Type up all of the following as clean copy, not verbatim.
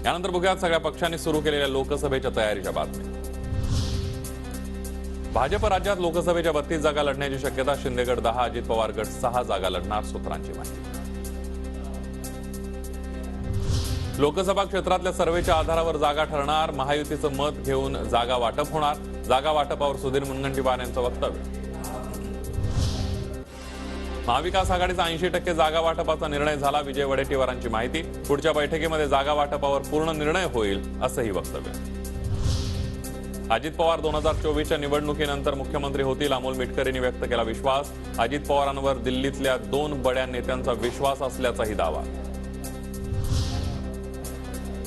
यानंतर बघूयात सगळ्या पक्षांनी सुरू केलेल्या लोकसभेच्या तयारीच्या बातम्या। भाजप राज्यात लोकसभेच्या 32 जागा लढण्याची शक्यता। शिंदे गट 10, अजित पवार गट 6 जागा लढणार, सूत्रांची माहिती। लोकसभा क्षेत्रातल्या सर्वेच्या आधारावर जागा ठरणार। महायुतीचं मत घेऊन जागा वाटप होणार। जागा वाटपावर सुधीर मुनगंटीवार यांचं वक्तव्य। महाविकास आघाडीचा 80% जागा वाटपाचा निर्णय झाला। विजय वडेट्टीवारांची माहिती। पुढच्या बैठकीमध्ये जागा वाटपावर पूर्ण निर्णय होईल, असंही वक्तव्य। अजित पवार 2024च्या निवडणुकीनंतर मुख्यमंत्री होतील, अमोल मिटकरींनी व्यक्त केला विश्वास। अजित पवारांवर दिल्लीतल्या 2 बड्या नेत्यांचा विश्वास असल्याचाही दावा।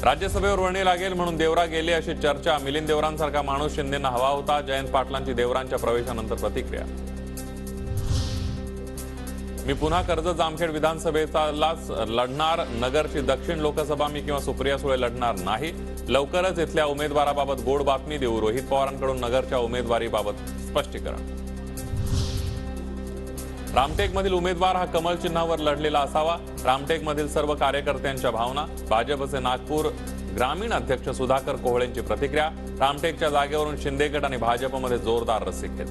राज्यसभेवर वर्णी लागेल म्हणून देवरा गेले अशी चर्चा। मिलिंद देवरांसारखा माणूस शिंदेंना हवा होता। जयंत पाटलांची देवरांच्या प्रवेशानंतर प्रतिक्रिया। मी पुन्हा कर्जत जामखेड विधानसभेचाच लढणार। नगरची दक्षिण लोकसभा मी किंवा सुप्रिया सुळे लढणार नाही। लवकरच इथल्या उमेदवाराबाबत गोड बातमी देऊ। रोहित पवारांकडून नगरच्या उमेदवारीबाबत स्पष्टीकरण। रामटेकमधील उमेदवार हा कमळ चिन्हावर लढलेला असावा। रामटेकमधील सर्व कार्यकर्त्यांच्या भावना। भाजपचे नागपूर ग्रामीण अध्यक्ष सुधाकर कोहळेंची प्रतिक्रिया। रामटेकच्या जागेवरून शिंदे गट आणि भाजपमध्ये जोरदार रस्सीखेच।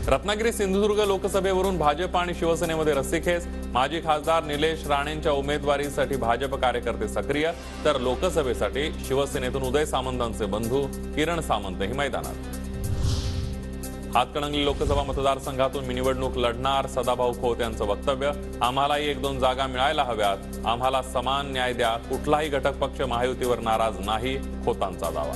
रत्नागिरी सिंधुदुर्ग लोकसभेवरून भाजप आणि शिवसेनेमध्ये रस्सीखेच। माजी खासदार निलेश राणेंच्या उमेदवारीसाठी भाजप कार्यकर्ते सक्रिय, तर लोकसभेसाठी शिवसेनेतून उदय सामंतांचे बंधू किरण सामंतही मैदानात। हातकणंगले लोकसभा मतदारसंघातून मी निवडणूक लढणार। सदाभाऊ खोत यांचं वक्तव्य। आम्हालाही 1-2 जागा मिळायला हव्यात। आम्हाला समान न्याय द्या। कुठलाही घटक पक्ष महायुतीवर नाराज नाही, खोतांचा दावा।